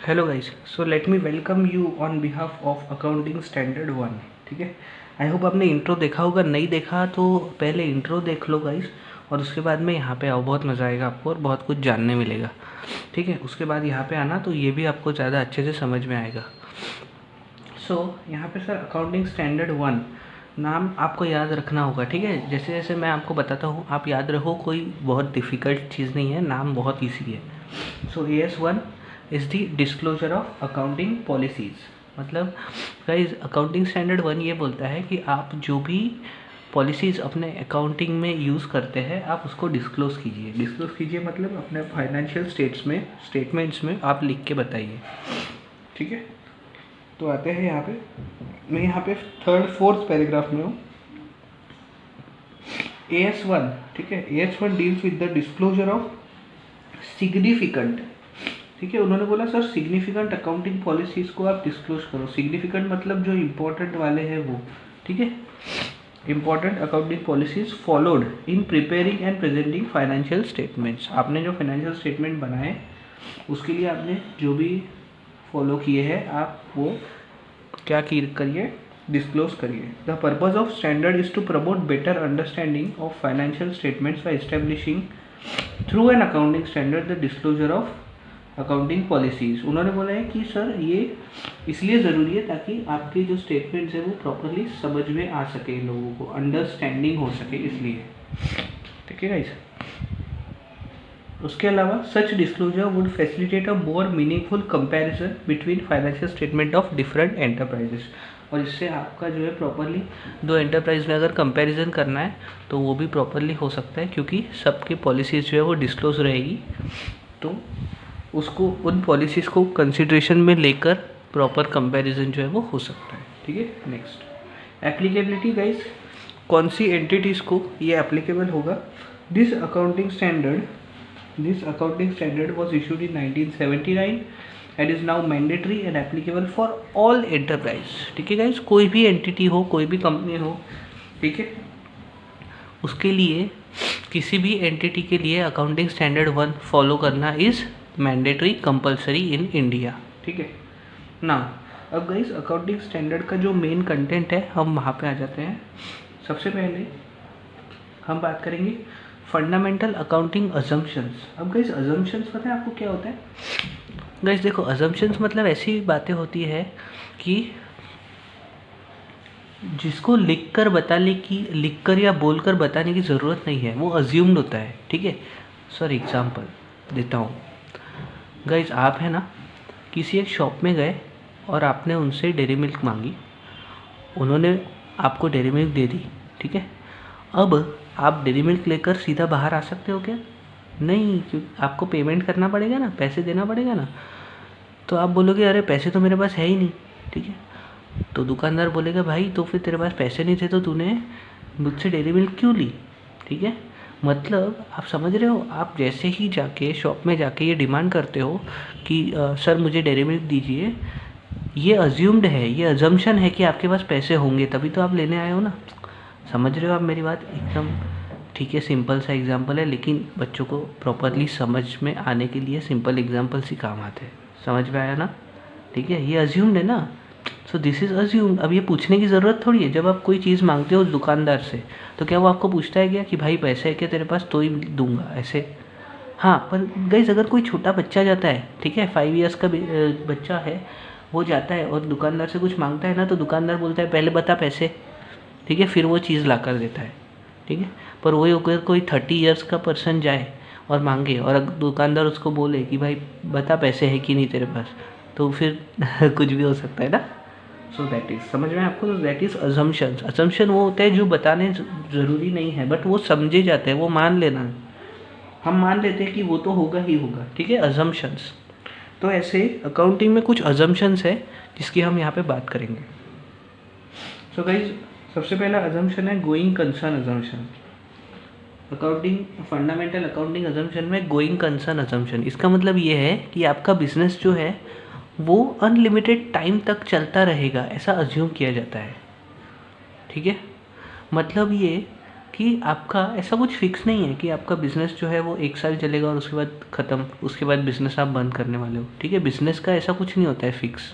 Hello guys, so let me welcome you on behalf of accounting standard 1। ठीक है, I hope आपने intro देखा होगा। नहीं देखा तो पहले इंट्रो देख लो गाइस, और उसके बाद में यहाँ पे आओ, बहुत मज़ा आएगा आपको और बहुत कुछ जानने मिलेगा। ठीक है, उसके बाद यहाँ पे आना तो ये भी आपको ज़्यादा अच्छे से समझ में आएगा। यहाँ पे सर अकाउंटिंग स्टैंडर्ड 1 नाम आपको याद रखना होगा। ठीक है, जैसे जैसे मैं आपको बताता हूँ आप याद रखो, कोई बहुत डिफ़िकल्ट चीज़ नहीं है, नाम बहुत ईजी है। AS1 is the disclosure of accounting policies. मतलब गाइस अकाउंटिंग स्टैंडर्ड 1 ये बोलता है कि आप जो भी पॉलिसीज़ अपने अकाउंटिंग में यूज़ करते हैं आप उसको डिस्क्लोज़ कीजिए मतलब अपने फाइनेंशियल स्टेटमेंट्स में आप लिख के बताइए। ठीक है, तो आते हैं यहाँ पे, मैं यहाँ पे 3rd-4th पैराग्राफ में हूँ। AS1, ठीक है, AS1 deals with the disclosure of significant. ठीक है, उन्होंने बोला सर सिग्निफिकेंट अकाउंटिंग पॉलिसीज़ को आप डिस्क्लोज करो। सिग्निफिकेंट मतलब जो इम्पोर्टेंट वाले हैं वो। ठीक है, important accounting policies followed in preparing and presenting financial statements. आपने जो फाइनेंशियल स्टेटमेंट बनाए उसके लिए आपने जो भी फॉलो किए हैं आप वो क्या करिए, डिस्क्लोज करिए। The purpose of standard is to promote better understanding of financial statements by establishing through an accounting standard the disclosure of accounting policies. उन्होंने बोला है कि सर ये इसलिए ज़रूरी है ताकि आपके जो स्टेटमेंट्स हैं वो प्रॉपरली समझ में आ सके, लोगों को अंडरस्टैंडिंग हो सके, इसलिए। ठीक है गाइस, उसके अलावा such disclosure would facilitate a more meaningful comparison between financial statement of different enterprises. और इससे आपका जो है प्रॉपरली दो एंटरप्राइज में अगर कंपैरिजन करना है तो वो भी प्रॉपरली हो सकता है, क्योंकि सबकी पॉलिसीज़ जो है वो डिस्क्लोज रहेगी, तो उसको उन पॉलिसीज़ को कंसिडरेशन में लेकर प्रॉपर कंपैरिजन जो है वो हो सकता है। ठीक है, नेक्स्ट एप्लीकेबिलिटी गाइस, कौन सी एंटिटीज़ को ये एप्लीकेबल होगा। This accounting standard was issued in 1979 and is now mandatory and applicable for all enterprise। ठीक है गाइस, कोई भी एंटिटी हो, कोई भी कंपनी हो, ठीक है, उसके लिए किसी भी एंटिटी के लिए अकाउंटिंग स्टैंडर्ड 1 फॉलो करना is mandatory compulsory in India. ठीक है ना। अब गाइस अकाउंटिंग स्टैंडर्ड का जो मेन कंटेंट है हम वहाँ पे आ जाते हैं। सबसे पहले हम बात करेंगे फंडामेंटल अकाउंटिंग अजम्पशंस। अब गाइस अजम्पशंस पता है आपको क्या होता है? गाइस देखो, अजम्पशंस मतलब ऐसी बातें होती है कि जिसको लिखकर या बोलकर बताने की ज़रूरत नहीं है, वो अज्यूम्ड होता है। ठीक है, सर एग्जांपल देता हूँ। गाइस आप है ना किसी एक शॉप में गए और आपने उनसे डेयरी मिल्क मांगी, उन्होंने आपको डेयरी मिल्क दे दी। ठीक है, अब आप डेयरी मिल्क लेकर सीधा बाहर आ सकते हो क्या? नहीं, क्योंकि आपको पेमेंट करना पड़ेगा ना, पैसे देना पड़ेगा ना। तो आप बोलोगे अरे पैसे तो मेरे पास है ही नहीं। ठीक है, तो दुकानदार बोलेगा भाई तो फिर तेरे पास पैसे नहीं थे तो तूने मुझसे डेयरी मिल्क क्यों ली? ठीक है, मतलब आप समझ रहे हो, आप जैसे ही जाके शॉप में जाके ये डिमांड करते हो कि सर मुझे डेयरी मिल्क दीजिए, ये अज्यूम्ड है, ये अजम्पशन है कि आपके पास पैसे होंगे, तभी तो आप लेने आए हो ना। समझ रहे हो आप मेरी बात एकदम? ठीक है, सिंपल सा एग्जांपल है, लेकिन बच्चों को प्रॉपरली समझ में आने के लिए सिंपल एग्जांपल्स ही काम आते हैं। समझ में आया ना? ठीक है, ये अज्यूम्ड है ना, सो दिस इज़ अज्यूम्ड। अब ये पूछने की ज़रूरत थोड़ी है। जब आप कोई चीज़ मांगते हो दुकानदार से तो क्या वो आपको पूछता है क्या कि भाई पैसे है क्या तेरे पास तो ही दूंगा, ऐसे? हाँ, पर गाइस अगर कोई छोटा बच्चा जाता है, ठीक है, 5 ईयर्स का बच्चा है, वो जाता है और दुकानदार से कुछ मांगता है ना, तो दुकानदार बोलता है पहले बता पैसे। ठीक है, फिर वो चीज़ ला कर देता है। ठीक है, पर वही अगर कोई 30 ईयर्स का पर्सन जाए और मांगे और अगर दुकानदार उसको बोले कि भाई बता पैसे है कि नहीं तेरे पास, तो फिर कुछ भी हो सकता है ना। सो दैट इज़, समझ में आपको? तो दैट इज़ अजम्पशंस। अजम्पशन वो होता है जो बताने ज़रूरी नहीं है बट वो समझे जाते हैं, वो मान लेना, हम मान लेते हैं कि वो तो होगा ही होगा। ठीक है, अजम्पशंस। तो ऐसे अकाउंटिंग में कुछ अजम्पशंस है जिसकी हम यहाँ पे बात करेंगे। सो गाइज सबसे पहला अजम्पशन है going concern assumption. Accounting fundamental accounting assumption में गोइंग कंसर्न अजम्पशन, इसका मतलब ये है कि आपका बिजनेस जो है वो अनलिमिटेड टाइम तक चलता रहेगा, ऐसा अज्यूम किया जाता है। ठीक है, मतलब ये कि आपका ऐसा कुछ फिक्स नहीं है कि आपका बिज़नेस जो है वो 1 साल चलेगा और उसके बाद ख़त्म, उसके बाद बिज़नेस आप बंद करने वाले हो, ठीक है। बिज़नेस का ऐसा कुछ नहीं होता है फिक्स।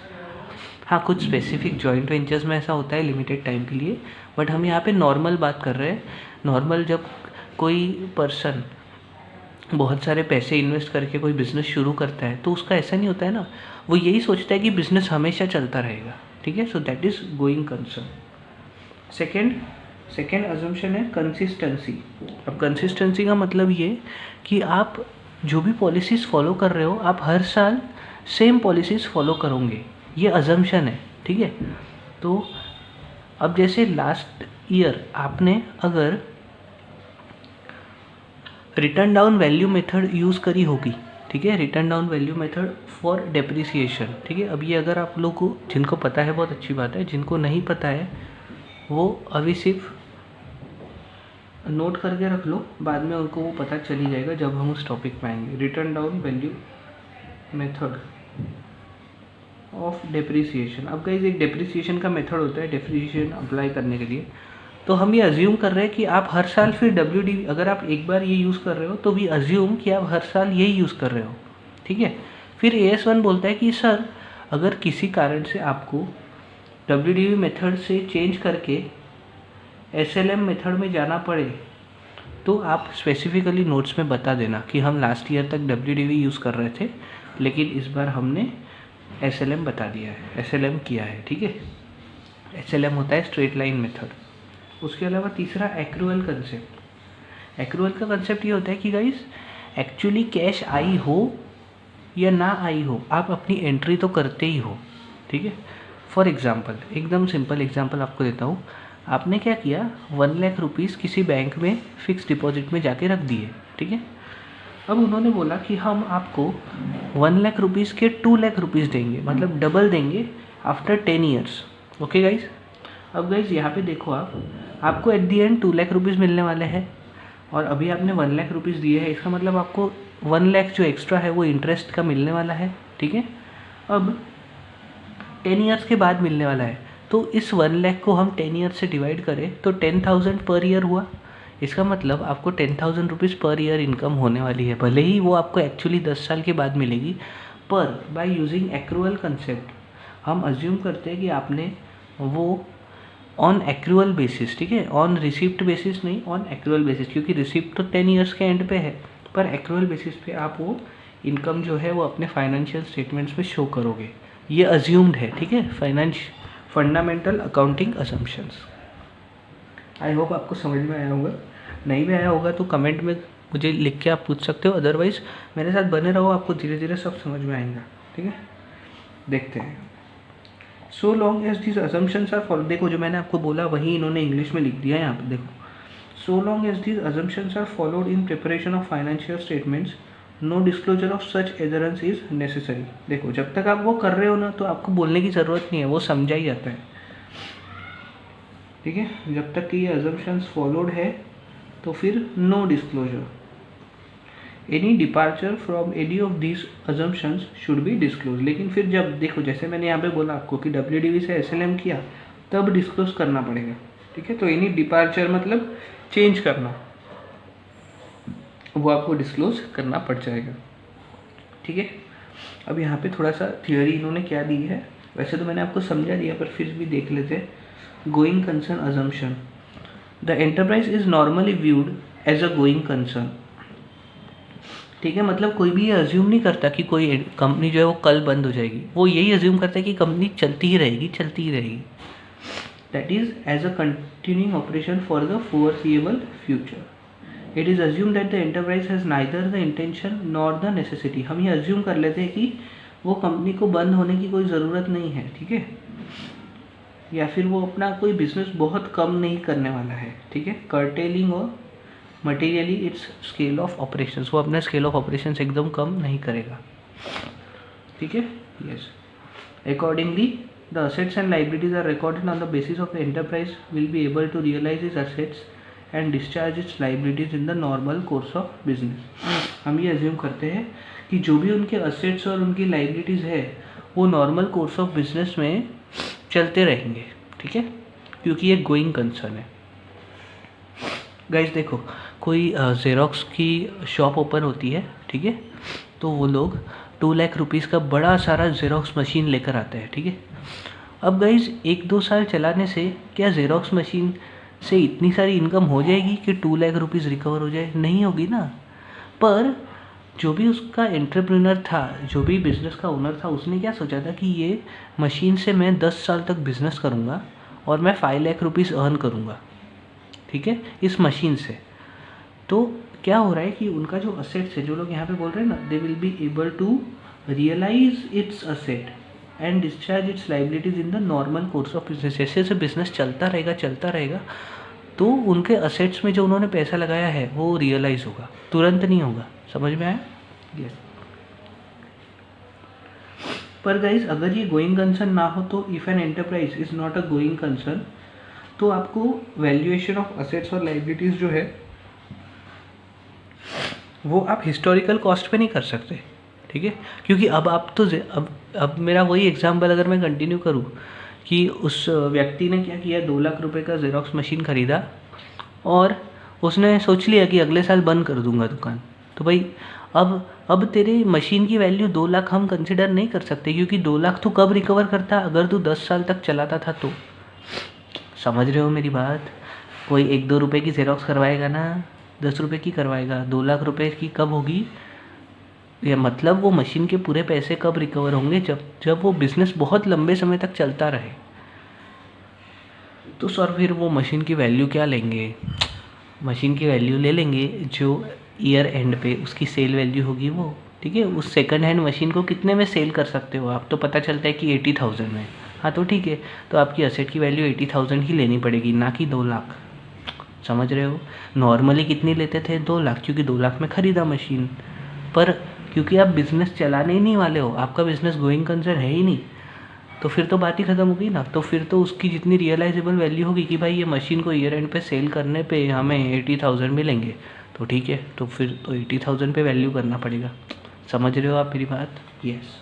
हाँ, कुछ स्पेसिफिक जॉइंट वेंचर्स में ऐसा होता है लिमिटेड टाइम के लिए, बट हम यहाँ पे नॉर्मल बात कर रहे हैं। नॉर्मल जब कोई पर्सन बहुत सारे पैसे इन्वेस्ट करके कोई बिज़नेस शुरू करता है तो उसका ऐसा नहीं होता है ना, वो यही सोचता है कि बिज़नेस हमेशा चलता रहेगा, ठीक है। So that is going concern. Second assumption है कंसिस्टेंसी। अब कंसिस्टेंसी का मतलब ये कि आप जो भी पॉलिसीज़ फॉलो कर रहे हो आप हर साल सेम पॉलिसीज़ फॉलो करोगे, ये अजम्पशन है, ठीक है। तो अब जैसे लास्ट ईयर आपने अगर return down value method use करी होगी, ठीक है, return down value method for depreciation, ठीक है। अब ये अगर आप लोग को जिनको पता है बहुत अच्छी बात है, जिनको नहीं पता है वो अभी सिर्फ नोट करके रख लो, बाद में उनको वो पता चली जाएगा जब हम उस टॉपिक पे आएंगे। Return down value method of depreciation. अब गाइस एक डेप्रिसिएशन का मेथड होता है डेप्रिसिएशन अप्लाई करने के लिए। तो हम ये अज्यूम कर रहे हैं कि आप हर साल फिर WDV, अगर आप एक बार ये यूज़ कर रहे हो तो वी अज्यूम कि आप हर साल यही यूज़ कर रहे हो, ठीक है। फिर AS1 बोलता है कि सर अगर किसी कारण से आपको WDV मेथड से चेंज करके SLM मेथड में जाना पड़े तो आप स्पेसिफिकली नोट्स में बता देना कि हम लास्ट ईयर तक WDV यूज़ कर रहे थे लेकिन इस बार हमने SLM बता दिया है, SLM किया है, ठीक है। SLM होता है स्ट्रेट लाइन मेथड। उसके अलावा तीसरा एक्रूअल कंसेप्ट। एक्रूअल का कंसेप्ट ये होता है कि गाइस एक्चुअली कैश आई हो या ना आई हो आप अपनी एंट्री तो करते ही हो, ठीक है। फॉर एग्जांपल एकदम सिंपल एग्जांपल आपको देता हूँ। आपने क्या किया, 1 लाख रुपीज़ किसी बैंक में फ़िक्स डिपॉजिट में जाके रख दिए, ठीक है। अब उन्होंने बोला कि हम आपको 1 लाख रुपीज़ के 2 लाख रुपीज़ देंगे, मतलब डबल देंगे आफ्टर 10 ईयर्स, ओके गाइस। अब गाइस यहाँ पे देखो आपको at the and 2 lakh rupees मिलने वाले हैं और अभी आपने 1 लाख रुपीज़ दिए हैं, इसका मतलब आपको 1 लाख जो एक्स्ट्रा है वो इंटरेस्ट का मिलने वाला है, ठीक है। अब 10 ईयर्स के बाद मिलने वाला है, तो इस 1 लाख को हम 10 ईयर से डिवाइड करें तो 10,000 पर ईयर हुआ। इसका मतलब आपको 10,000 रुपीज़ पर ईयर इनकम होने वाली है, भले ही वो आपको एक्चुअली 10 साल के बाद मिलेगी, पर बाय यूजिंग एक्रूअल कंसेप्ट हम अज्यूम करते हैं कि आपने वो ऑन एक्रूअल बेसिस, ठीक है, ऑन रिसिप्ट बेसिस नहीं, ऑन एक्रूअल बेसिस, क्योंकि रिसिप्ट तो 10 ईयर्स के एंड पे है, पर एक्रूअल बेसिस पे आप वो इनकम जो है वो अपने फाइनेंशियल स्टेटमेंट्स में शो करोगे। ये अज्यूम्ड है, ठीक है, fundamental accounting assumptions. I hope आपको समझ में आया होगा। नहीं भी आया होगा तो कमेंट में मुझे लिख के आप पूछ सकते हो, अदरवाइज़ मेरे साथ बने रहो, आपको धीरे धीरे सब समझ में आएगा, ठीक है। देखते हैं। So long as this assumptions are follow, देखो जो मैंने आपको बोला वही इन्होंने इंग्लिश में लिख दिया है यहाँ पे, देखो। So long as this assumptions are followed in preparation of financial statements no disclosure of such assurance is necessary. देखो जब तक आप वो कर रहे हो ना तो आपको बोलने की ज़रूरत नहीं है, वो समझा ही जाता है, ठीक है। जब तक कि ये असम्पशंस फॉलोड है तो फिर no disclosure, any departure from any of this assumptions should be disclose. लेकिन फिर जब देखो जैसे मैंने यहाँ पे बोला आपको कि WDV से SLM किया तब डिस्क्लोज करना पड़ेगा, ठीक है। तो एनी डिपार्चर मतलब चेंज करना, वो आपको डिस्क्लोज करना पड़ जाएगा, ठीक है। अब यहाँ पे थोड़ा सा थियोरी इन्होंने क्या दी है, वैसे तो मैंने आपको समझा दिया पर फिर भी देख लेते हैं। Going concern assumption, the enterprise is normally viewed as a going concern, ठीक है। मतलब कोई भी ये अज्यूम नहीं करता कि कोई कंपनी जो है वो कल बंद हो जाएगी, वो यही अज्यूम करता है कि कंपनी चलती ही रहेगी। That is as a continuing operation for the foreseeable future. It is assume that the enterprise has neither the intention nor the necessity. हम ये अज्यूम कर लेते हैं कि वो कंपनी को बंद होने की कोई ज़रूरत नहीं है, ठीक है, या फिर वो अपना कोई बिजनेस बहुत कम नहीं करने वाला है, ठीक है। कर्टेलिंग और materially it's scale of operations, वो अपना स्केल ऑफ ऑपरेशंस एकदम कम नहीं करेगा, ठीक है। Yes, accordingly the assets and liabilities are recorded on the basis of the enterprise will be able to realise is assets and discharge its liabilities in the normal course of business. हम ये assume करते हैं कि जो भी उनके assets और उनकी लाइबिलिटीज़ है वो नॉर्मल कोर्स ऑफ बिजनेस में चलते रहेंगे, ठीक है, क्योंकि ये गोइंग कंसर्न है। गाइस देखो, कोई ज़ेरोक्स की शॉप ओपन होती है, ठीक है, तो वो लोग 2 लाख रुपीज़ का बड़ा सारा ज़ेरोक्स मशीन लेकर आते हैं, ठीक है। अब गाइस 1-2 साल चलाने से क्या ज़ेरोक्स मशीन से इतनी सारी इनकम हो जाएगी कि 2 लाख रुपीज़ रिकवर हो जाए? नहीं होगी ना। पर जो भी उसका एंटरप्रेन्योर था, जो भी बिज़नेस का ओनर था, उसने क्या सोचा था कि ये मशीन से मैं 10 साल तक बिज़नेस करूँगा और मैं 5 लाख रुपीज़ अर्न करूँगा, ठीक है, इस मशीन से। तो क्या हो रहा है कि उनका जो असेट्स है, जो लोग यहाँ पे बोल रहे हैं ना, they will be able to realise its asset and discharge its liabilities in the normal course of business. जैसे जैसे बिजनेस चलता रहेगा तो उनके असेट्स में जो उन्होंने पैसा लगाया है वो रियलाइज होगा, तुरंत नहीं होगा। समझ में आया? यस। पर गाइज अगर ये गोइंग कंसर्न ना हो तो if an enterprise is not a going concern, तो आपको वैल्यूएशन ऑफ असेट्स और लाइबिलिटीज़ जो है वो आप हिस्टोरिकल कॉस्ट पे नहीं कर सकते, ठीक है। क्योंकि अब आप तो अब मेरा वही एग्जांपल अगर मैं कंटिन्यू करूँ कि उस व्यक्ति ने क्या किया, 2 लाख रुपए का ज़ेरॉक्स मशीन ख़रीदा और उसने सोच लिया कि अगले साल बंद कर दूंगा दुकान। तो भाई अब तेरे मशीन की वैल्यू 2 लाख हम कंसिडर नहीं कर सकते, क्योंकि 2 लाख तो कब रिकवर करता अगर तू 10 साल तक चलाता था तो। समझ रहे हो मेरी बात? कोई 1-2 रुपये की ज़ेरॉक्स करवाएगा ना, 10 रुपये की करवाएगा, 2 लाख रुपए की कब होगी? या मतलब वो मशीन के पूरे पैसे कब रिकवर होंगे? जब वो बिज़नेस बहुत लंबे समय तक चलता रहे। तो सर फिर वो मशीन की वैल्यू क्या लेंगे? मशीन की वैल्यू ले लेंगे जो ईयर एंड पे उसकी सेल वैल्यू होगी वो, ठीक है। उस सेकंड हैंड मशीन को कितने में सेल कर सकते हो आप? तो पता चलता है कि 80,000 में। हाँ तो ठीक है, तो आपकी असेट की वैल्यू 80,000 ही लेनी पड़ेगी, ना कि 2 लाख। समझ रहे हो? नॉर्मली कितनी लेते थे? 2 लाख, क्योंकि 2 लाख में ख़रीदा मशीन। पर क्योंकि आप बिज़नेस चलाने ही नहीं वाले हो, आपका बिज़नेस गोइंग कंसर्न है ही नहीं, तो फिर तो बात ही ख़त्म हो गई ना। तो फिर तो उसकी जितनी रियलाइजेबल वैल्यू होगी कि भाई ये मशीन को ईयर एंड पे सेल करने पे हमें 80,000 मिलेंगे, तो ठीक है, तो फिर तो 80,000 पे वैल्यू करना पड़ेगा। समझ रहे हो आप मेरी बात? यस।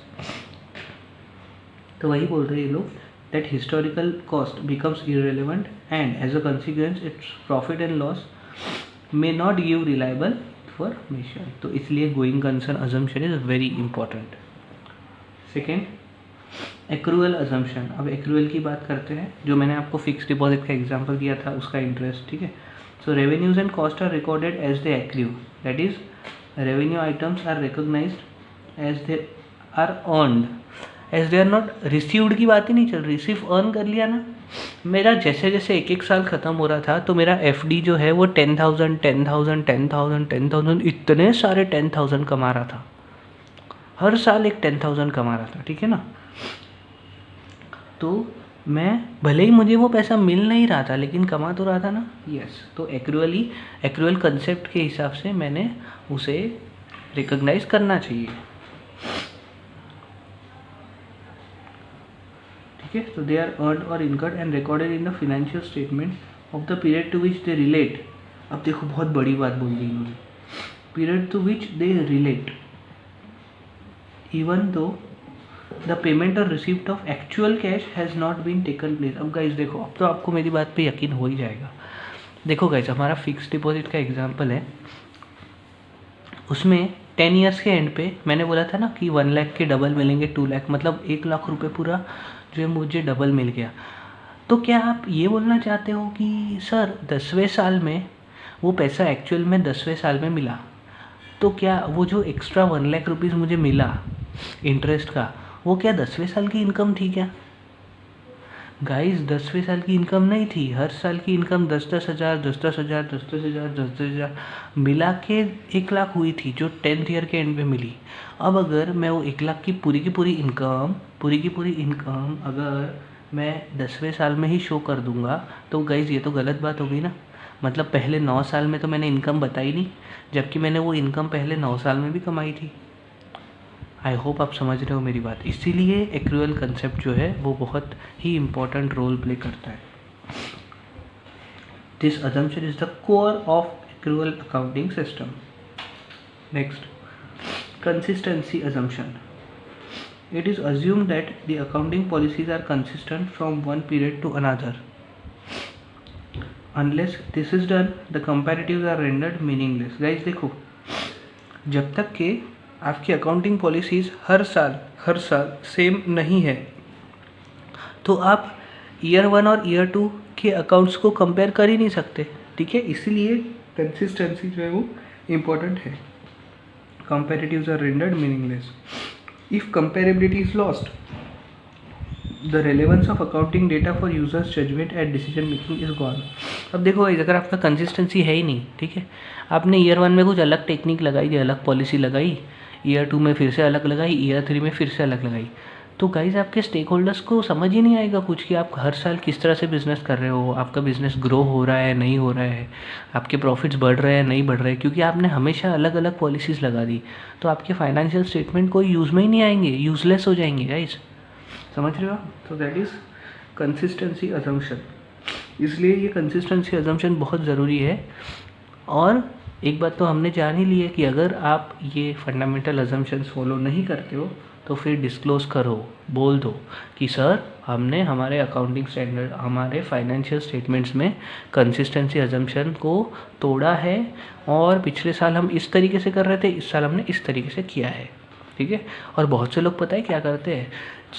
तो वही बोल रहे हैं ये लोग, that historical cost becomes irrelevant and as a consequence its profit and loss may not give reliable information. तो इसलिए going concern assumption is very important. Second, accrual assumption. अब एक्रूअल की बात करते हैं, जो मैंने आपको फिक्स डिपॉजिट का एग्जांपल दिया था उसका इंटरेस्ट, ठीक है। So revenues and cost are recorded as they accrue, that is revenue items are recognised as they are earned, as they are not received की बात ही नहीं चल रही, सिर्फ अर्न कर लिया ना। मेरा जैसे जैसे एक एक साल ख़त्म हो रहा था तो मेरा एफडी जो है वो 10,000 10,000 10,000 10,000 इतने सारे 10,000 कमा रहा था, हर साल एक 10,000 कमा रहा था, ठीक है ना। तो मैं भले ही मुझे वो पैसा मिल नहीं रहा था लेकिन कमा तो रहा था ना। यस। तो एक्रूअल कंसेप्ट के हिसाब से मैंने उसे रिकॉग्नाइज करना चाहिए, ठीक है। तो दे आर अर्नड और incurred and recorded in the financial statement of the period to which they relate. अब देखो बहुत बड़ी बात बोल दी इन्होंने, period to which they relate even though the payment और receipt of actual cash has not been taken place. अब गाइज देखो, अब तो आपको मेरी बात पे यकीन हो ही जाएगा। देखो गाइज, हमारा फिक्स डिपॉजिट का एग्जांपल है, उसमें 10 ईयर्स के एंड पे मैंने बोला था ना कि 1 लाख के डबल मिलेंगे, 2 लाख, मतलब 1 लाख रुपए पूरा जो है मुझे डबल मिल गया। तो क्या आप ये बोलना चाहते हो कि सर 10वें साल में वो पैसा एक्चुअल में 10वें साल में मिला, तो क्या वो जो एक्स्ट्रा 1 लाख रुपीज़ मुझे मिला इंटरेस्ट का, वो क्या 10वें साल की इनकम थी क्या? गाइस 10वें साल की इनकम नहीं थी, हर साल की इनकम 10-10 हज़ार 10-10 हज़ार 10-10 हज़ार 10-10 हज़ार मिला के 1 लाख हुई थी, जो 10th ईयर के एंड में मिली। अब अगर मैं वो 1 लाख की पूरी की पूरी इनकम अगर मैं 10वें साल में ही शो कर दूंगा, तो गाइस ये तो गलत बात हो गई ना। मतलब पहले 9 साल में तो मैंने इनकम बताई नहीं, जबकि मैंने वो इनकम पहले 9 साल में भी कमाई थी। आई होप आप समझ रहे हो मेरी बात। इसीलिए एक्रूअल कंसेप्ट जो है वो बहुत ही इम्पोर्टेंट रोल प्ले करता है। This assumption is the core of accrual accounting system. Next, consistency assumption. It is assumed that the accounting policies are consistent from one period to another. Unless this is done the comparatives are rendered meaningless. Guys देखो, जब तक के आपकी accounting policies हर साल same नहीं है तो आप ईयर 1 और ईयर 2 के अकाउंट्स को कंपेयर कर ही नहीं सकते, ठीक है। इसीलिए कंसिस्टेंसी जो है वो इम्पोर्टेंट है। Comparatives are rendered meaningless if comparability is lost, the relevance of accounting data for users judgment and decision making is gone. अब देखो भाई, अगर आपका कंसिस्टेंसी है ही नहीं, ठीक है, आपने ईयर 1 में कुछ अलग टेक्निक लगाई, अलग पॉलिसी लगाई, ईयर 2 में फिर से अलग लगाई, ईयर 3 में फिर से अलग लगाई, तो गाइज आपके स्टेक होल्डर्स को समझ ही नहीं आएगा कुछ कि आप हर साल किस तरह से बिजनेस कर रहे हो, आपका बिजनेस ग्रो हो रहा है नहीं हो रहा है, आपके प्रॉफिट्स बढ़ रहे हैं नहीं बढ़ रहे हैं, क्योंकि आपने हमेशा अलग अलग पॉलिसीज़ लगा दी। तो आपके फाइनेंशियल स्टेटमेंट कोई यूज़ में ही नहीं आएंगे, यूजलेस हो जाएंगे गाइज, समझ रहे हो। तो दैट इज़ कंसिस्टेंसी अजम्पशन। इसलिए ये कंसिस्टेंसी अजम्पशन बहुत ज़रूरी है। और एक बात तो हमने जान ही ली है कि अगर आप ये फंडामेंटल अजम्पशंस फॉलो नहीं करते हो तो फिर डिस्क्लोज करो, बोल दो कि सर हमने हमारे अकाउंटिंग स्टैंडर्ड, हमारे फाइनेंशियल स्टेटमेंट्स में कंसिस्टेंसी अजम्पशन को तोड़ा है और पिछले साल हम इस तरीके से कर रहे थे, इस साल हमने इस तरीके से किया है, ठीक है। और बहुत से लोग पता है क्या करते हैं,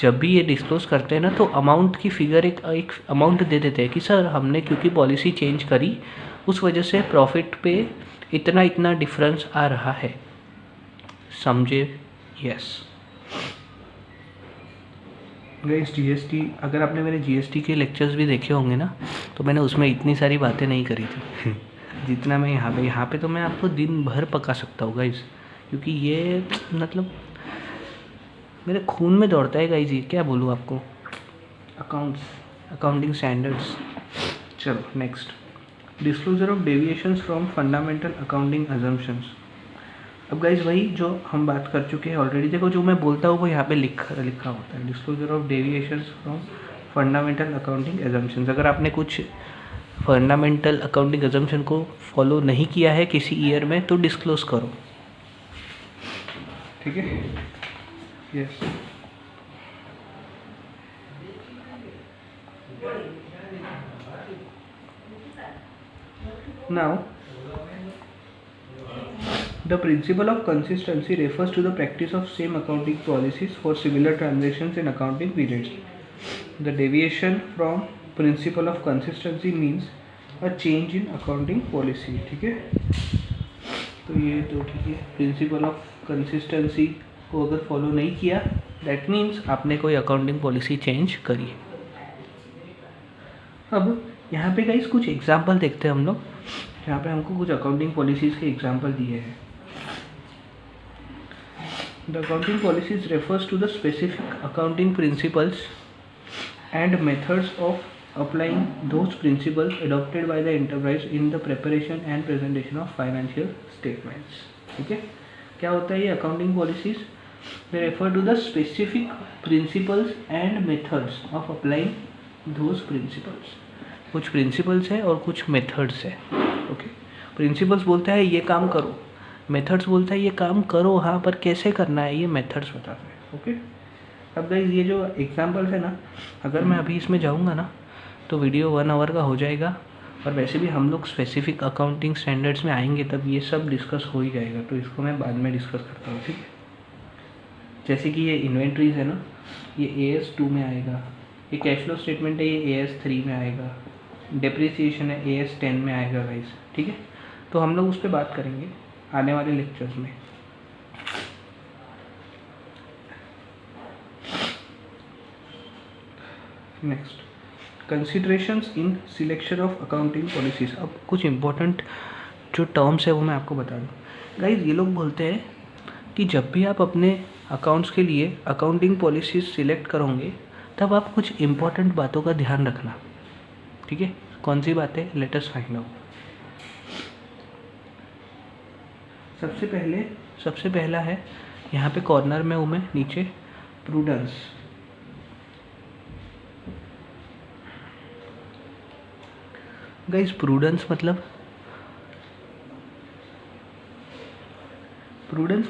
जब भी ये डिस्क्लोज करते हैं ना तो अमाउंट की फिगर एक अमाउंट दे देते हैं कि सर हमने क्योंकि पॉलिसी चेंज करी उस वजह से प्रॉफिट पे इतना डिफरेंस आ रहा है, समझे। यस गाइस, जीएसटी, अगर आपने मेरे जीएसटी के लेक्चर्स भी देखे होंगे ना तो मैंने उसमें इतनी सारी बातें नहीं करी थी जितना मैं यहाँ पे तो मैं आपको दिन भर पका सकता हूँ गाइस, क्योंकि ये मतलब मेरे खून में दौड़ता है गाइस, ये क्या बोलूँ आपको, अकाउंटिंग स्टैंडर्ड्स। चलो next, disclosure of deviations from fundamental accounting assumptions. अब गाइज वही जो हम बात कर चुके हैं ऑलरेडी, देखो जो मैं बोलता हूँ वो यहाँ पे लिखा होता है, disclosure of deviations from fundamental accounting assumptions. अगर आपने कुछ फंडामेंटल अकाउंटिंग अजम्पशन को फॉलो नहीं किया है किसी ईयर में तो डिस्क्लोज करो, ठीक है। Yes, now the principle of consistency refers to the practice of same accounting policies for similar transactions in accounting periods. The deviation from principle of consistency means a change in accounting policy, ठीक है। तो ये तो ठीक है, principle of consistency को अगर follow नहीं किया दैट मीन्स आपने कोई अकाउंटिंग पॉलिसी चेंज करी। अब यहाँ पे गाइस कुछ एग्जाम्पल देखते हैं हम लोग, यहाँ पे हमको कुछ अकाउंटिंग पॉलिसीज़ के एग्जाम्पल दिए हैं। The accounting policies refers to the specific accounting principles and methods of applying those principles adopted by the enterprise in the preparation and presentation of financial statements, ठीक है। क्या होता है ये accounting policies, they refer to the specific principles and methods of applying those principles। कुछ principles है और कुछ मेथड्स है, ओके। प्रिंसिपल्स बोलता है ये काम करो, मेथड्स बोलता है ये काम करो, हाँ पर कैसे करना है ये मेथड्स बताते हैं, ओके। अब गाइस ये जो एग्जांपल्स है ना, अगर मैं अभी इसमें जाऊँगा ना तो वीडियो 1 आवर का हो जाएगा, और वैसे भी हम लोग स्पेसिफिक अकाउंटिंग स्टैंडर्ड्स में आएंगे तब ये सब डिस्कस हो ही जाएगा, तो इसको मैं बाद में डिस्कस करता हूँ, ठीक है। जैसे कि ये इन्वेंट्रीज है ना, ये AS 2 में आएगा, ये कैश फ्लो स्टेटमेंट है ये AS 3 में आएगा, डेप्रिसिएशन है AS 10 में आएगा गाइस, ठीक है। तो हम लोग उस पर बात करेंगे आने वाले लेक्चर्स में। Next, considerations in selection of accounting policies. अब कुछ इंपॉर्टेंट जो टर्म्स है वो मैं आपको बता दूँ गाइज। ये लोग बोलते हैं कि जब भी आप अपने अकाउंट्स के लिए अकाउंटिंग पॉलिसीज सिलेक्ट करोगे तब आप कुछ इंपॉर्टेंट बातों का ध्यान रखना, ठीक है। कौन सी बातें, लेट अस फाइंड आउट। सबसे पहला है यहाँ पे कॉर्नर में हूँ मैं, नीचे प्रूडेंस। गाइस प्रूडेंस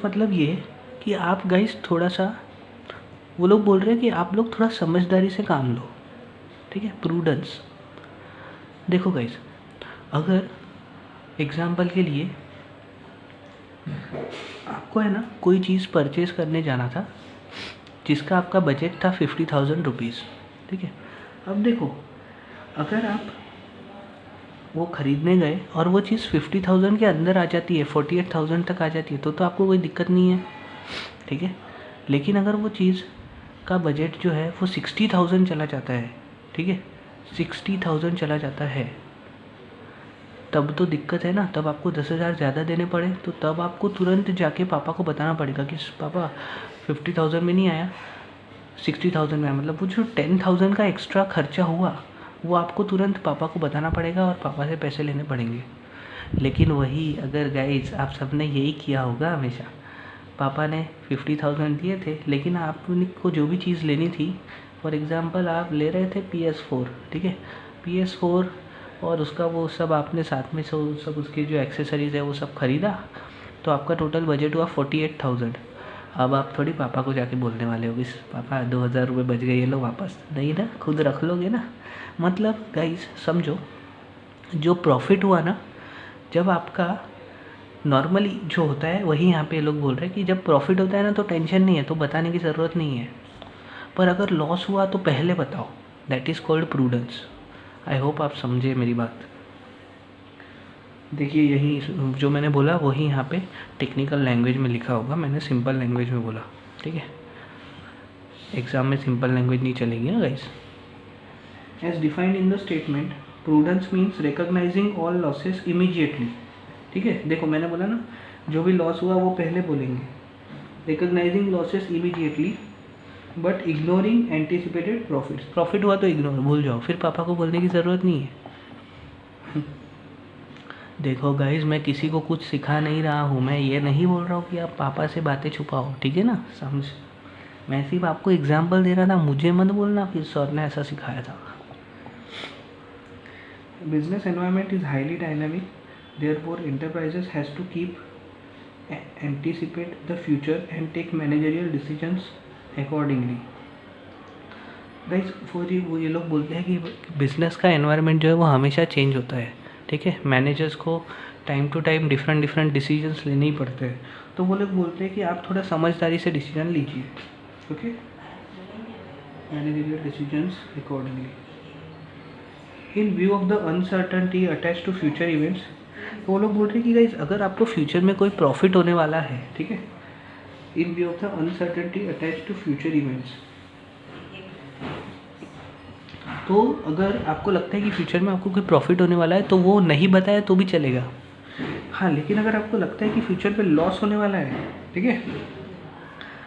मतलब ये कि आप गाइस थोड़ा सा, वो लोग बोल रहे हैं कि आप लोग थोड़ा समझदारी से काम लो, ठीक है। प्रूडेंस, देखो गाइस अगर एग्जाम्पल के लिए आपको है ना कोई चीज़ परचेज़ करने जाना था जिसका आपका बजट था 50,000 रुपीज़, ठीक है। अब देखो, अगर आप वो ख़रीदने गए और वो चीज़ 50,000 के अंदर आ जाती है, 48,000 तक आ जाती है, तो आपको कोई दिक्कत नहीं है, ठीक है। लेकिन अगर वो चीज़ का बजट जो है वो 60,000 चला जाता है, ठीक है, 60,000 चला जाता है, तब तो दिक्कत है ना। तब आपको 10,000 ज़्यादा देने पड़े, तो तब आपको तुरंत जाके पापा को बताना पड़ेगा कि पापा 50,000 में नहीं आया, 60,000 में आया। मतलब वो जो 10,000 का एक्स्ट्रा खर्चा हुआ वो आपको तुरंत पापा को बताना पड़ेगा और पापा से पैसे लेने पड़ेंगे। लेकिन वही अगर गाइज आप सब ने यही किया होगा हमेशा, पापा ने 50,000 दिए थे, लेकिन आपको जो भी चीज़ लेनी थी, फॉर एग्ज़ाम्पल आप ले रहे थे PS4, ठीक है, PS4, और उसका वो सब आपने साथ में सब उसकी जो एक्सेसरीज़ है वो सब ख़रीदा, तो आपका टोटल बजट हुआ 48,000। अब आप थोड़ी पापा को जाके बोलने वाले हो कि पापा 2,000 रुपये बच गए, ये लो वापस, नहीं ना, खुद रख लोगे ना। मतलब गाइस समझो, जो प्रॉफिट हुआ ना, जब आपका नॉर्मली जो होता है वही यहाँ पे लोग बोल रहे हैं कि जब प्रॉफिट होता है ना तो टेंशन नहीं है, तो बताने की ज़रूरत नहीं है। पर अगर लॉस हुआ तो पहले बताओ, that is called prudence. I hope आप समझे मेरी बात। देखिए यही जो मैंने बोला वही यहाँ पे टेक्निकल लैंग्वेज में लिखा होगा, मैंने सिंपल लैंग्वेज में बोला, ठीक है। एग्ज़ाम में सिंपल लैंग्वेज नहीं चलेगी ना guys. As defined in the statement, prudence means recognising all losses immediately, ठीक है। देखो मैंने बोला ना, जो भी लॉस हुआ वो पहले बोलेंगे, recognising losses immediately but ignoring anticipated profits. Profit हुआ तो इग्नोर, भूल जाओ, फिर पापा को बोलने की ज़रूरत नहीं है। देखो गाइज, मैं किसी को कुछ सिखा नहीं रहा हूँ, मैं ये नहीं बोल रहा हूँ कि आप पापा से बातें छुपाओ, ठीक है ना, समझ। मैं सिर्फ आपको एग्जाम्पल दे रहा था, मुझे मत बोलना कि सर ने ऐसा सिखाया था। Business environment is highly dynamic, therefore enterprises has to keep anticipate the future and take managerial decisions accordingly. Guys वो ये लोग बोलते हैं कि बिज़नेस का एनवायरनमेंट जो है वो हमेशा चेंज होता है, ठीक है। मैनेजर्स को time to time different decisions लेने ही पड़ते हैं, तो वो लोग बोलते हैं कि आप थोड़ा समझदारी से डिसीजन लीजिए, okay, managerial decisions accordingly. In view of the uncertainty attach to future events, तो वो लोग बोल रहे हैं कि गाइज अगर आपको फ्यूचर में कोई प्रॉफिट होने वाला है, ठीक है, in view of the uncertainty attach to future events, तो अगर आपको लगता है कि फ्यूचर में आपको कोई प्रॉफिट होने वाला है तो वो नहीं बताया तो भी चलेगा। हाँ, लेकिन अगर आपको लगता है कि फ्यूचर में लॉस होने वाला है, ठीक है,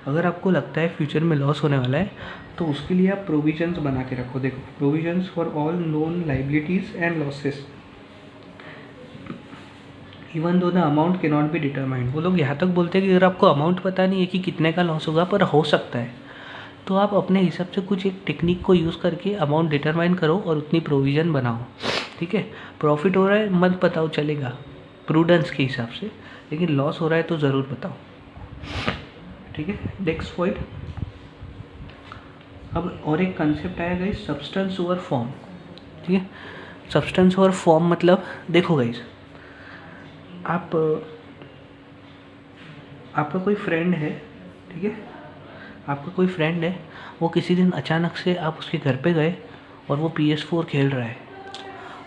अगर आपको लगता है फ्यूचर में लॉस होने वाला है तो उसके लिए आप प्रोविजंस बना के रखो। देखो, provisions for all known liabilities and losses even though the amount के नॉट बी डिटरमाइंड। वो लोग यहाँ तक बोलते हैं कि अगर आपको अमाउंट पता नहीं है कि कितने का लॉस होगा, पर हो सकता है, तो आप अपने हिसाब से कुछ एक टेक्निक को यूज़ करके अमाउंट डिटरमाइन करो और उतनी प्रोविज़न बनाओ, ठीक है। प्रॉफिट हो रहा है मत बताओ, चलेगा प्रूडेंस के हिसाब से, लेकिन लॉस हो रहा है तो ज़रूर बताओ, ठीक है। नेक्स्ट पॉइंट, अब और एक कंसेप्ट आया गाइस, सब्सटेंस ओवर फॉर्म, ठीक है। सब्सटेंस ओवर फॉर्म मतलब, देखो गाइस, आपका कोई फ्रेंड है, ठीक है, आपका कोई फ्रेंड है, वो किसी दिन अचानक से आप उसके घर पे गए और वो PS4 खेल रहा है।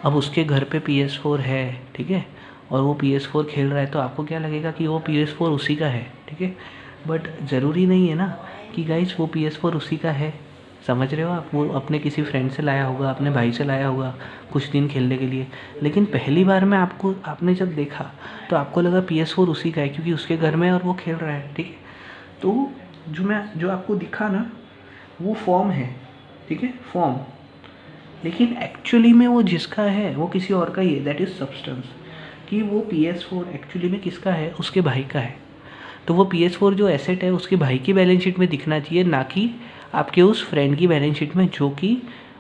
अब उसके घर पे PS4 है, ठीक है, और वो PS4 खेल रहा है, तो आपको क्या लगेगा कि वो PS4 उसी का है, ठीक है। बट ज़रूरी नहीं है ना कि गाइस वो PS4 उसी का है, समझ रहे हो आप। वो अपने किसी फ्रेंड से लाया होगा, अपने भाई से लाया होगा कुछ दिन खेलने के लिए, लेकिन पहली बार में आपने जब देखा तो आपको लगा PS4 उसी का है क्योंकि उसके घर में और वो खेल रहा है, ठीक है। तो जो आपको दिखा ना वो फॉर्म है, ठीक है, फॉर्म, लेकिन एक्चुअली में वो जिसका है वो किसी और का ही है, दैट इज़ सब्सटेंस। कि वो PS4 एक्चुअली में किसका है, उसके भाई का है। तो वो PS4 जो एसेट है उसके भाई की बैलेंस शीट में दिखना चाहिए, ना कि आपके उस फ्रेंड की बैलेंस शीट में जो कि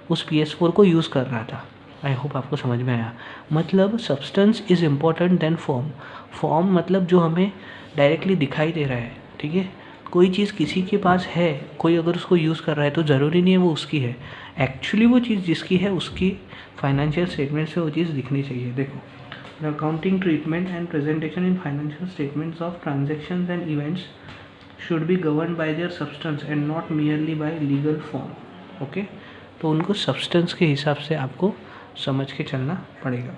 उस PS4 को यूज़ कर रहा था। आई होप आपको समझ में आया। मतलब substance is important than form. Form मतलब जो हमें डायरेक्टली दिखाई दे रहा है, ठीक है, कोई चीज़ किसी के पास है, कोई अगर उसको यूज़ कर रहा है तो ज़रूरी नहीं है वो उसकी है। एक्चुअली वो चीज़ जिसकी है उसकी फाइनेंशियल स्टेटमेंट से वो चीज़ दिखनी चाहिए। देखो, the accounting treatment and presentation in financial statements of transactions and events should be govern by there substance and not merely bye legal form. Okay, तो उनको सब्सटेंस के हिसाब से आपको समझ के चलना पड़ेगा।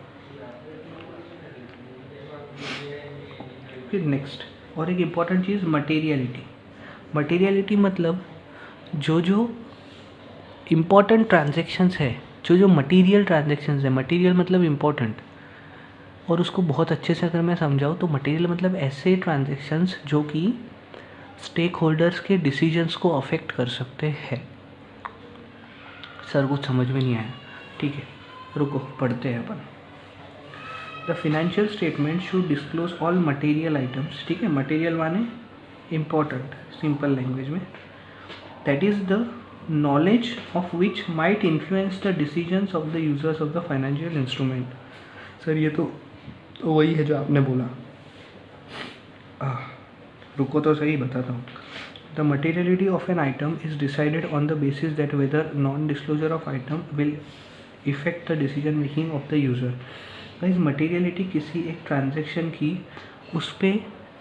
फिर नेक्स्ट और एक इम्पॉर्टेंट चीज़ मटेरियलिटी। मटेरियलिटी मतलब जो जो इम्पॉर्टेंट ट्रांजेक्शन्स है, जो जो मटेरियल ट्रांजेक्शन्स है, मटेरियल मतलब इम्पॉर्टेंट, और उसको बहुत अच्छे से अगर मैं समझाऊँ तो मटेरियल मतलब ऐसे ट्रांजेक्शन्स जो कि स्टेक होल्डर्स के डिसीजंस को अफेक्ट कर सकते हैं। सर कुछ समझ में नहीं आया, ठीक है, रुको पढ़ते हैं अपन। The financial statement should disclose all material items, ठीक है, मटेरियल माने इम्पॉर्टेंट, सिंपल लैंग्वेज में, that is the knowledge of which might influence the decisions of the users of the financial instrument. Sir ये तो वही है जो आपने बोला, रुको तो सही बताता हूँ। The materiality of an item is decided on the basis that whether non disclosure of item will effect the decision making of the user. Guys materiality किसी एक ट्रांजैक्शन की उस पर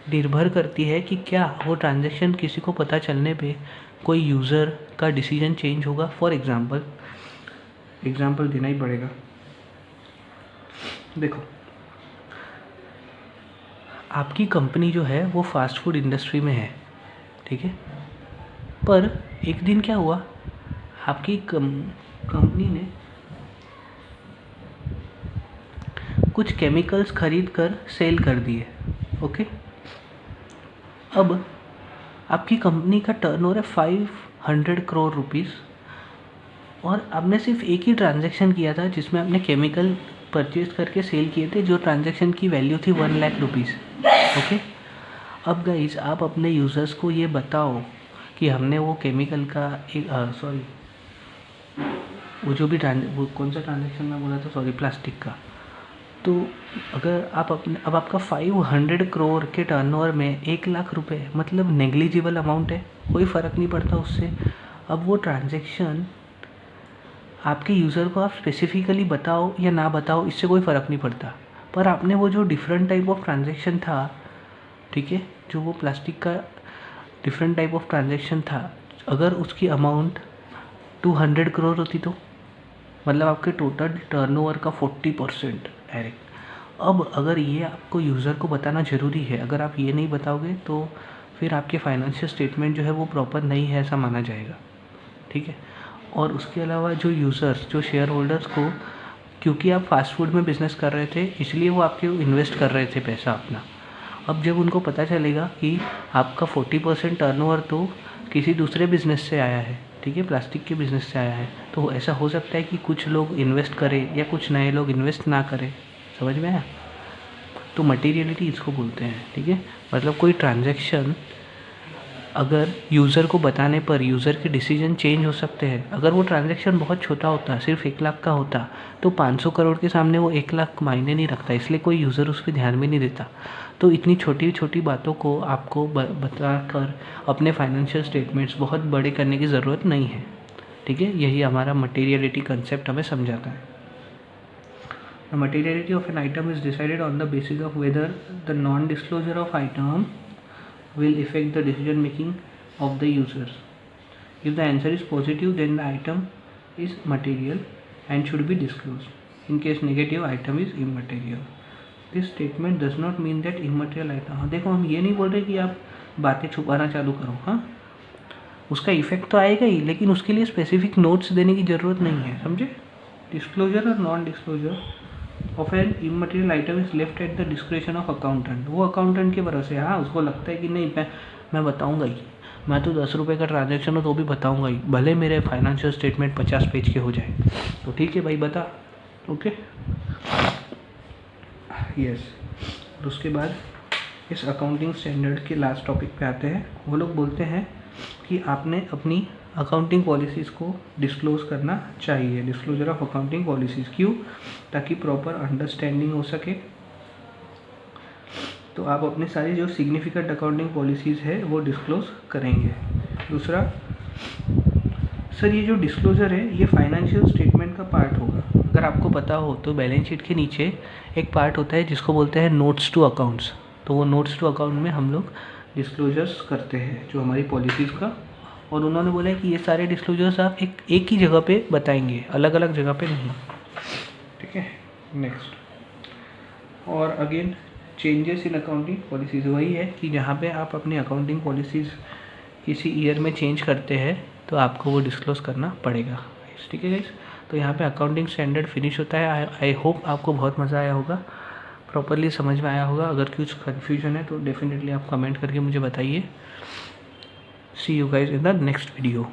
निर्भर करती है कि क्या वो ट्रांजैक्शन किसी को पता चलने पे कोई यूज़र का डिसीजन चेंज होगा। फॉर एग्जांपल देना ही पड़ेगा। देखो, आपकी कंपनी जो है वो फास्ट फूड इंडस्ट्री में है, ठीक है, पर एक दिन क्या हुआ, आपकी कंपनी ने कुछ केमिकल्स खरीद कर सेल कर दिए। ओके, अब आपकी कंपनी का टर्नओवर है 500 करोड़ रुपीस और आपने सिर्फ एक ही ट्रांजैक्शन किया था जिसमें आपने केमिकल परचेज करके सेल किए थे, जो ट्रांजैक्शन की वैल्यू थी 1 लाख रुपीज़। ओके, अब गाइज आप अपने यूज़र्स को ये बताओ कि हमने वो केमिकल का एक वो जो भी वो कौन सा ट्रांजैक्शन में बोला था, प्लास्टिक का। तो अगर आप अब आपका 500 करोड़ के टर्नओवर में 1 लाख रुपए मतलब नेग्लिजिबल अमाउंट है, कोई फ़र्क नहीं पड़ता उससे। अब वो ट्रांजैक्शन आपके यूज़र को आप स्पेसिफिकली बताओ या ना बताओ, इससे कोई फ़र्क नहीं पड़ता, पर आपने वो जो डिफरेंट टाइप ऑफ ट्रांजैक्शन था, ठीक है, जो वो प्लास्टिक का डिफरेंट टाइप ऑफ ट्रांजैक्शन था, अगर उसकी अमाउंट 200 करोड़ होती तो मतलब आपके टोटल टर्नओवर का 40% डायरेक्ट। अब अगर ये आपको यूज़र को बताना ज़रूरी है, अगर आप ये नहीं बताओगे तो फिर आपके फाइनेंशियल स्टेटमेंट जो है वो प्रॉपर नहीं है ऐसा माना जाएगा, ठीक है। और उसके अलावा जो यूज़र्स, जो शेयर होल्डर्स को, क्योंकि आप फास्ट फूड में बिज़नेस कर रहे थे इसलिए वो आपके इन्वेस्ट कर रहे थे पैसा अपना, अब जब उनको पता चलेगा कि आपका 40% टर्नओवर तो किसी दूसरे बिज़नेस से आया है, ठीक है, प्लास्टिक के बिज़नेस से आया है, तो ऐसा हो सकता है कि कुछ लोग इन्वेस्ट करें या कुछ नए लोग इन्वेस्ट ना करें। समझ में आया? तो मटेरियलिटी इसको बोलते हैं, ठीक है। मतलब कोई ट्रांजैक्शन अगर यूज़र को बताने पर यूज़र के डिसीजन चेंज हो सकते हैं। अगर वो ट्रांजैक्शन बहुत छोटा होता, सिर्फ 1 लाख का होता, तो 500 करोड़ के सामने वो 1 लाख मायने नहीं रखता, इसलिए कोई यूज़र उस पर ध्यान भी नहीं देता। तो इतनी छोटी छोटी बातों को आपको बताकर अपने फाइनेंशियल स्टेटमेंट्स बहुत बड़े करने की ज़रूरत नहीं है, ठीक है। यही हमारा मटेरियलिटी कंसेप्ट हमें समझाता है। The materiality of an item is decided on the basis of whether the non-disclosure of item will affect the decision making of the users. If the answer is positive, then the item is material and should be disclosed. In case negative, item is immaterial. This statement does not mean that immaterial item. हाँ देखो, हम ये नहीं बोल रहे कि आप बातें छुपाना चालू करो, हाँ उसका इफेक्ट तो आएगा ही, लेकिन उसके लिए स्पेसिफिक नोट्स देने की ज़रूरत नहीं है, समझे। डिस्क्लोजर और non disclosure of an immaterial item is left at the description of accountant. वो अकाउंटेंट के भरोसे, हाँ उसको लगता है कि नहीं मैं बताऊंगा ही, मैं तो 10 रुपये का ट्रांजैक्शन हो तो भी बताऊंगा ही, भले मेरे फाइनेंशियल स्टेटमेंट 50 पेज के हो जाए, तो ठीक है भाई बता, ओके यस। और उसके बाद इस अकाउंटिंग स्टैंडर्ड के लास्ट टॉपिक पे आते हैं। वो लोग बोलते हैं कि आपने अपनी अकाउंटिंग पॉलिसीज़ को डिस्क्लोज़ करना चाहिए, डिस्क्लोजर ऑफ अकाउंटिंग पॉलिसीज़। क्यों? ताकि प्रॉपर अंडरस्टैंडिंग हो सके तो आप अपने सारी जो सिग्निफिकेंट अकाउंटिंग पॉलिसीज़ है वो डिस्क्लोज़ करेंगे। दूसरा, सर ये जो डिस्क्लोज़र है ये फाइनेंशियल स्टेटमेंट का पार्ट होगा। अगर आपको पता हो तो बैलेंस शीट के नीचे एक पार्ट होता है जिसको बोलते हैं नोट्स टू अकाउंट्स। तो वो नोट्स टू अकाउंट में हम लोग डिस्क्लोजर्स करते हैं जो हमारी पॉलिसीज़ का, और उन्होंने बोला है कि ये सारे डिस्क्लोजर्स आप एक ही जगह पे बताएंगे, अलग अलग जगह पे नहीं। ठीक है, नेक्स्ट। और again changes in accounting policies वही है कि जहाँ पे आप अपनी अकाउंटिंग पॉलिसीज़ किसी ईयर में चेंज करते हैं तो आपको वो डिस्क्लोज़ करना पड़ेगा। ठीक है गाइस, तो यहाँ पे अकाउंटिंग स्टैंडर्ड फिनिश होता है। आई होप आपको बहुत मज़ा आया होगा, प्रॉपरली समझ में आया होगा। अगर कुछ कन्फ्यूजन है तो डेफिनेटली आप कमेंट करके मुझे बताइए। See you guys in the next video.